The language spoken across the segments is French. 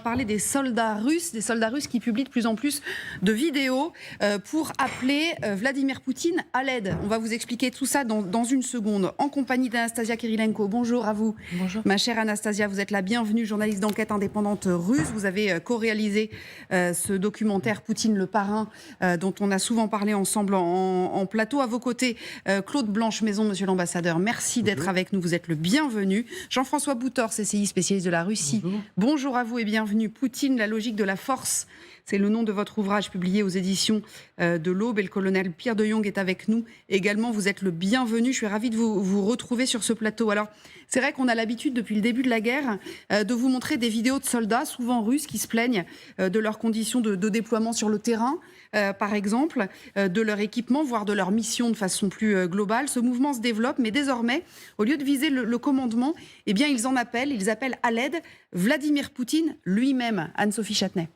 parler des soldats russes qui publient de plus en plus de vidéos pour appeler Vladimir Poutine à l'aide. On va vous expliquer tout ça dans une seconde, en compagnie d'Anastasia Kirilenko. Bonjour à vous. Bonjour. Ma chère Anastasia, vous êtes la bienvenue, journaliste d'enquête indépendante russe. Vous avez co-réalisé ce documentaire Poutine le parrain, dont on a souvent parlé ensemble en plateau. À vos côtés, Claude Blanche-Maison, monsieur l'ambassadeur, merci d'être avec nous. Vous êtes le bienvenu. Jean-François Boutor, CCI, spécialiste de la Russie. Bonjour à vous et bienvenue. Poutine, la logique de la force. C'est le nom de votre ouvrage publié aux éditions de l'Aube. Et le colonel Pierre de Jong est avec nous également. Vous êtes le bienvenu. Je suis ravie de vous retrouver sur ce plateau. Alors, c'est vrai qu'on a l'habitude, depuis le début de la guerre, de vous montrer des vidéos de soldats, souvent russes, qui se plaignent de leurs conditions de déploiement sur le terrain, par exemple, de leur équipement, voire de leur mission de façon plus globale. Ce mouvement se développe, mais désormais, au lieu de viser le commandement, eh bien, ils appellent à l'aide Vladimir Poutine lui-même. Anne-Sophie Châtenay.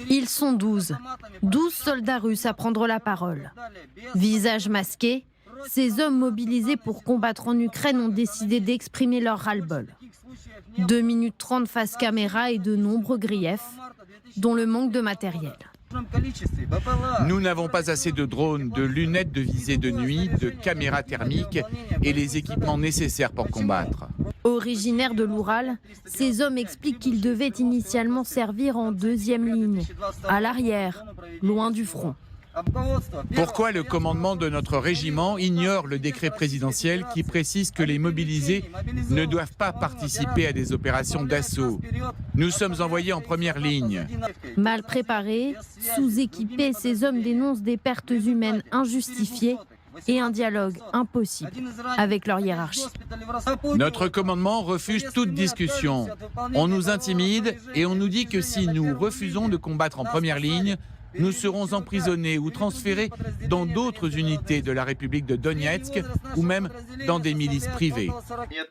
Ils sont 12 soldats russes à prendre la parole. Visage masqué, ces hommes mobilisés pour combattre en Ukraine ont décidé d'exprimer leur ras-le-bol. 2 minutes 30 face caméra et de nombreux griefs, dont le manque de matériel. Nous n'avons pas assez de drones, de lunettes de visée de nuit, de caméras thermiques et les équipements nécessaires pour combattre. Originaires de l'Oural, ces hommes expliquent qu'ils devaient initialement servir en deuxième ligne, à l'arrière, loin du front. Pourquoi le commandement de notre régiment ignore le décret présidentiel qui précise que les mobilisés ne doivent pas participer à des opérations d'assaut? Nous sommes envoyés en première ligne. Mal préparés, sous-équipés, ces hommes dénoncent des pertes humaines injustifiées et un dialogue impossible avec leur hiérarchie. Notre commandement refuse toute discussion. On nous intimide et on nous dit que si nous refusons de combattre en première ligne, nous serons emprisonnés ou transférés dans d'autres unités de la République de Donetsk ou même dans des milices privées.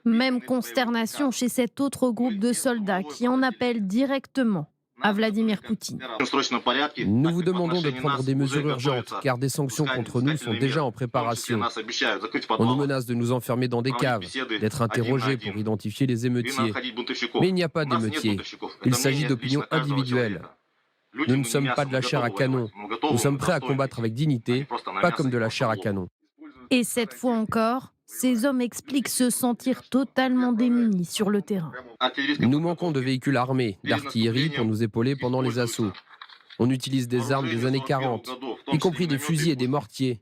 Même consternation chez cet autre groupe de soldats qui en appelle directement à Vladimir Poutine. Nous vous demandons de prendre des mesures urgentes, car des sanctions contre nous sont déjà en préparation. On nous menace de nous enfermer dans des caves, d'être interrogés pour identifier les émeutiers. Mais il n'y a pas d'émeutiers. Il s'agit d'opinions individuelles. Nous ne sommes pas de la chair à canon. Nous sommes prêts à combattre avec dignité, pas comme de la chair à canon. Et cette fois encore, ces hommes expliquent se sentir totalement démunis sur le terrain. Nous manquons de véhicules armés, d'artillerie pour nous épauler pendant les assauts. On utilise des armes des années 40, y compris des fusils et des mortiers.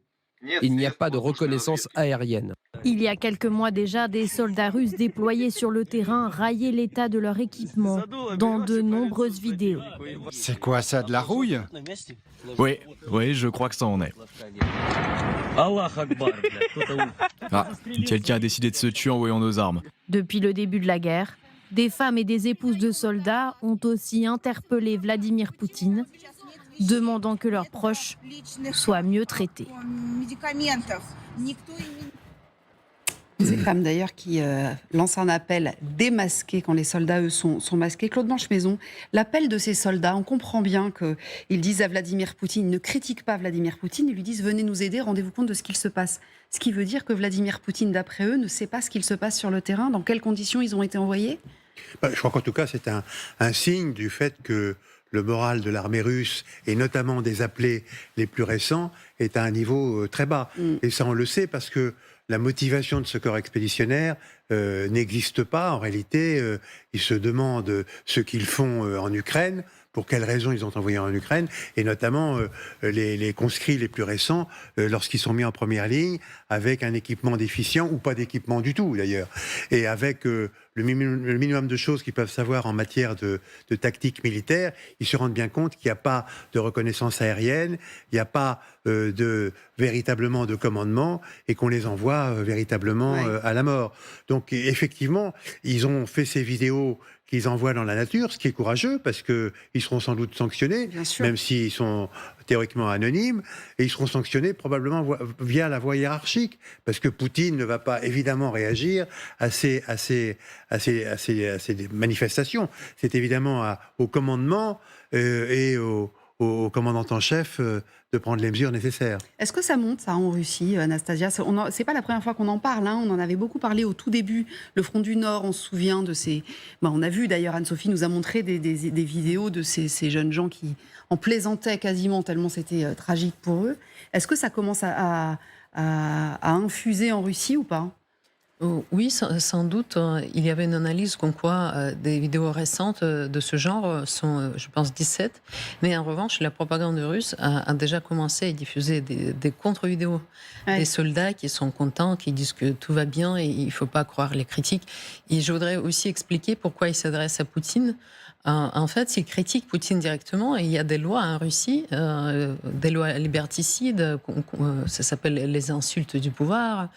Il n'y a pas de reconnaissance aérienne. Il y a quelques mois déjà, des soldats russes déployés sur le terrain raillaient l'état de leur équipement dans de nombreuses vidéos. C'est quoi ça, de la rouille? Oui, je crois que ça en est. Ah, quelqu'un a décidé de se tuer en voyant nos armes. Depuis le début de la guerre, des femmes et des épouses de soldats ont aussi interpellé Vladimir Poutine, demandant que leurs proches soient mieux traités. Ces femmes d'ailleurs qui lancent un appel démasqué quand les soldats, eux, sont masqués. Claude Blanche-Maison, l'appel de ces soldats, on comprend bien qu'ils disent à Vladimir Poutine, ils ne critiquent pas Vladimir Poutine, ils lui disent « venez nous aider, rendez-vous compte de ce qu'il se passe ». Ce qui veut dire que Vladimir Poutine, d'après eux, ne sait pas ce qu'il se passe sur le terrain, dans quelles conditions ils ont été envoyés? Je crois qu'en tout cas, c'est un signe du fait que le moral de l'armée russe, et notamment des appelés les plus récents, est à un niveau très bas. Et ça, on le sait parce que la motivation de ce corps expéditionnaire n'existe pas. En réalité, ils se demandent ce qu'ils font en Ukraine, pour quelles raisons ils ont envoyé en Ukraine, et notamment les conscrits les plus récents, lorsqu'ils sont mis en première ligne, avec un équipement déficient, ou pas d'équipement du tout d'ailleurs, et avec le minimum de choses qu'ils peuvent savoir en matière de tactique militaire, ils se rendent bien compte qu'il n'y a pas de reconnaissance aérienne, il n'y a pas véritablement de commandement, et qu'on les envoie véritablement à la mort. Donc effectivement, ils ont fait ces vidéos qu'ils envoient dans la nature, ce qui est courageux, parce qu'ils seront sans doute sanctionnés, même s'ils sont théoriquement anonymes, et ils seront sanctionnés probablement via la voie hiérarchique, parce que Poutine ne va pas évidemment réagir à ces manifestations. C'est évidemment au commandement et aux au commandant en chef de prendre les mesures nécessaires. Est-ce que ça monte, ça, en Russie, Anastasia? C'est pas la première fois qu'on en parle, hein. On en avait beaucoup parlé au tout début. Le front du Nord, on se souvient de ces... on a vu, d'ailleurs, Anne-Sophie nous a montré des vidéos de ces jeunes gens qui en plaisantaient quasiment, tellement c'était tragique pour eux. Est-ce que ça commence à infuser en Russie ou pas? Oui, sans doute. Il y avait une analyse comme quoi des vidéos récentes de ce genre sont, je pense, 17. Mais en revanche, la propagande russe a déjà commencé à diffuser des contre-vidéos. Ouais. Des soldats qui sont contents, qui disent que tout va bien et il ne faut pas croire les critiques. Et je voudrais aussi expliquer pourquoi ils s'adressent à Poutine. En fait, ils critiquent Poutine directement. Et il y a des lois en Russie, des lois liberticides, ça s'appelle les insultes du pouvoir.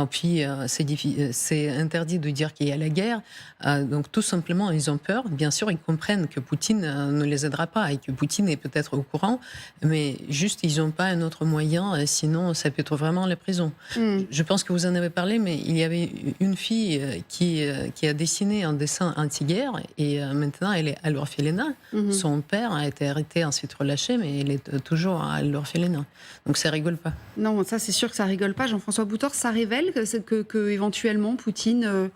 Puis c'est interdit de dire qu'il y a la guerre. Donc tout simplement, ils ont peur. Bien sûr, ils comprennent que Poutine ne les aidera pas et que Poutine est peut-être au courant. Mais juste, ils n'ont pas un autre moyen. Sinon, ça peut être vraiment la prison. Je pense que vous en avez parlé, mais il y avait une fille qui a dessiné un dessin anti-guerre et maintenant, elle est à l'orphelinat. Son père a été arrêté, ensuite relâché, mais elle est toujours à l'orphelinat. Donc ça rigole pas. Non, ça c'est sûr que ça rigole pas. Jean-François Boutor, ça révèle que éventuellement Poutine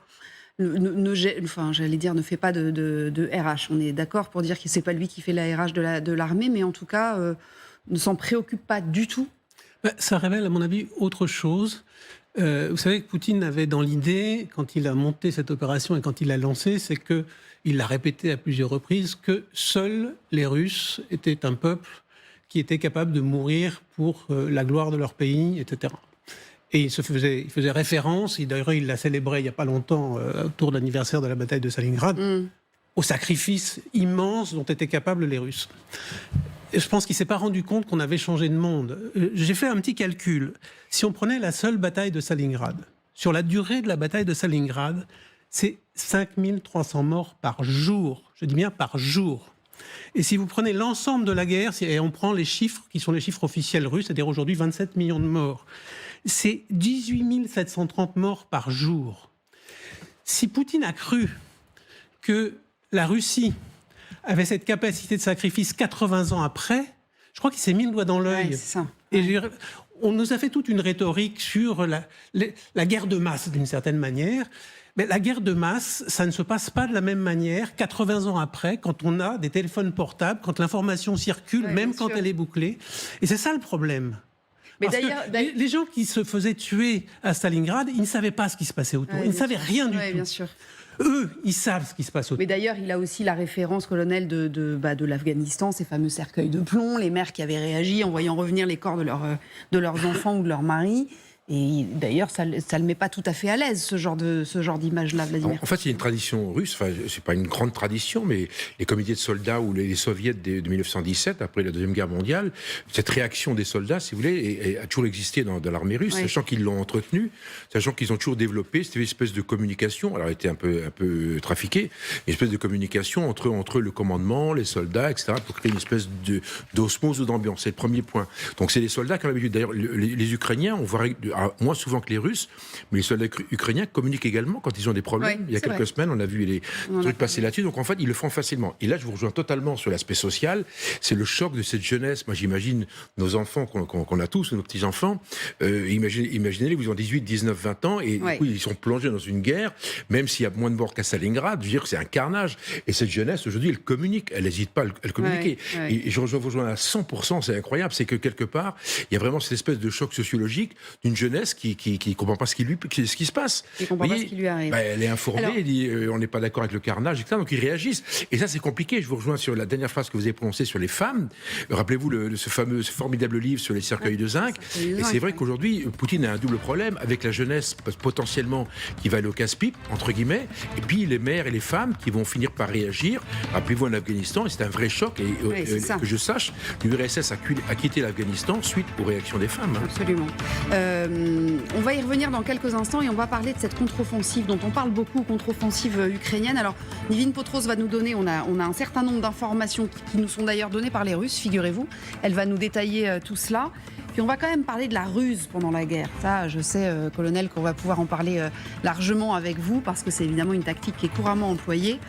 ne fait pas de RH. On est d'accord pour dire que c'est pas lui qui fait la RH de l'armée, mais en tout cas ne s'en préoccupe pas du tout. Ça révèle, à mon avis, autre chose. Vous savez que Poutine avait dans l'idée, quand il a monté cette opération et quand il l'a lancée, c'est que il l'a répété à plusieurs reprises, que seuls les Russes étaient un peuple qui était capable de mourir pour la gloire de leur pays, etc. Et il faisait référence, d'ailleurs il l'a célébré il n'y a pas longtemps, autour de l'anniversaire de la bataille de Stalingrad, au sacrifice immense dont étaient capables les Russes. Et je pense qu'il ne s'est pas rendu compte qu'on avait changé de monde. J'ai fait un petit calcul. Si on prenait la seule bataille de Stalingrad, sur la durée de la bataille de Stalingrad, c'est 5300 morts par jour. Je dis bien par jour. Et si vous prenez l'ensemble de la guerre, et on prend les chiffres qui sont les chiffres officiels russes, c'est-à-dire aujourd'hui 27 millions de morts, c'est 18 730 morts par jour. Si Poutine a cru que la Russie avait cette capacité de sacrifice 80 ans après, je crois qu'il s'est mis le doigt dans l'œil. Ouais, c'est ça. Et on nous a fait toute une rhétorique sur la guerre de masse, d'une certaine manière. Mais la guerre de masse, ça ne se passe pas de la même manière 80 ans après, quand on a des téléphones portables, quand l'information circule, même quand elle est bouclée. Et c'est ça le problème. Mais Parce que les gens qui se faisaient tuer à Stalingrad, ils ne savaient pas ce qui se passait autour. Ils ne savaient rien du tout. Bien sûr. Eux, ils savent ce qui se passe autour. Mais d'ailleurs, il a aussi la référence, colonel, de l'Afghanistan, ces fameux cercueils de plomb, les mères qui avaient réagi en voyant revenir les corps de leurs enfants ou de leurs maris. Et d'ailleurs, ça le met pas tout à fait à l'aise, ce genre d'image-là, Vladimir. En fait, il y a une tradition russe, enfin, c'est pas une grande tradition, mais les comités de soldats ou les soviets de 1917, après la Deuxième Guerre mondiale, cette réaction des soldats, si vous voulez, a toujours existé dans l'armée russe, sachant qu'ils l'ont entretenue, sachant qu'ils ont toujours développé cette espèce de communication, alors elle était un peu trafiquée, une espèce de communication entre le commandement, les soldats, etc., pour créer une espèce d'osmose ou d'ambiance. C'est le premier point. Donc c'est les soldats qui ont l'habitude. D'ailleurs, les Ukrainiens, on voit moins souvent que les Russes, mais les soldats ukrainiens communiquent également quand ils ont des problèmes. Il y a quelques semaines, on a vu les trucs passer là-dessus. Donc en fait, ils le font facilement. Et là, je vous rejoins totalement sur l'aspect social. C'est le choc de cette jeunesse. Moi, j'imagine nos enfants qu'on a tous, nos petits-enfants. Imaginez-les, ils ont 18, 19, 20 ans et du coup, ils sont plongés dans une guerre, même s'il y a moins de morts qu'à Stalingrad. Je veux dire que c'est un carnage. Et cette jeunesse, aujourd'hui, elle communique. Elle n'hésite pas à le communiquer. Et je vous rejoins à 100%. C'est incroyable. C'est que quelque part, il y a vraiment cette espèce de choc sociologique d'une jeunesse qui comprend pas ce qui se passe. Qui comprend pas ce qui lui arrive. Elle est informée, elle dit on n'est pas d'accord avec le carnage, etc. Donc ils réagissent. Et ça, c'est compliqué. Je vous rejoins sur la dernière phrase que vous avez prononcée sur les femmes. Rappelez-vous ce formidable livre sur les cercueils de zinc. Et c'est vrai qu'aujourd'hui, Poutine a un double problème avec la jeunesse potentiellement qui va aller au casse-pipe, entre guillemets, et puis les mères et les femmes qui vont finir par réagir. Rappelez-vous en Afghanistan, et c'est un vrai choc. Et que je sache, l'URSS a quitté l'Afghanistan suite aux réactions des femmes. Absolument. On va y revenir dans quelques instants et on va parler de cette contre-offensive dont on parle beaucoup, contre-offensive ukrainienne. Alors, Nivine Potros va nous donner, on a un certain nombre d'informations qui nous sont d'ailleurs données par les Russes, figurez-vous. Elle va nous détailler tout cela. Puis on va quand même parler de la ruse pendant la guerre. Ça, je sais, colonel, qu'on va pouvoir en parler largement avec vous parce que c'est évidemment une tactique qui est couramment employée.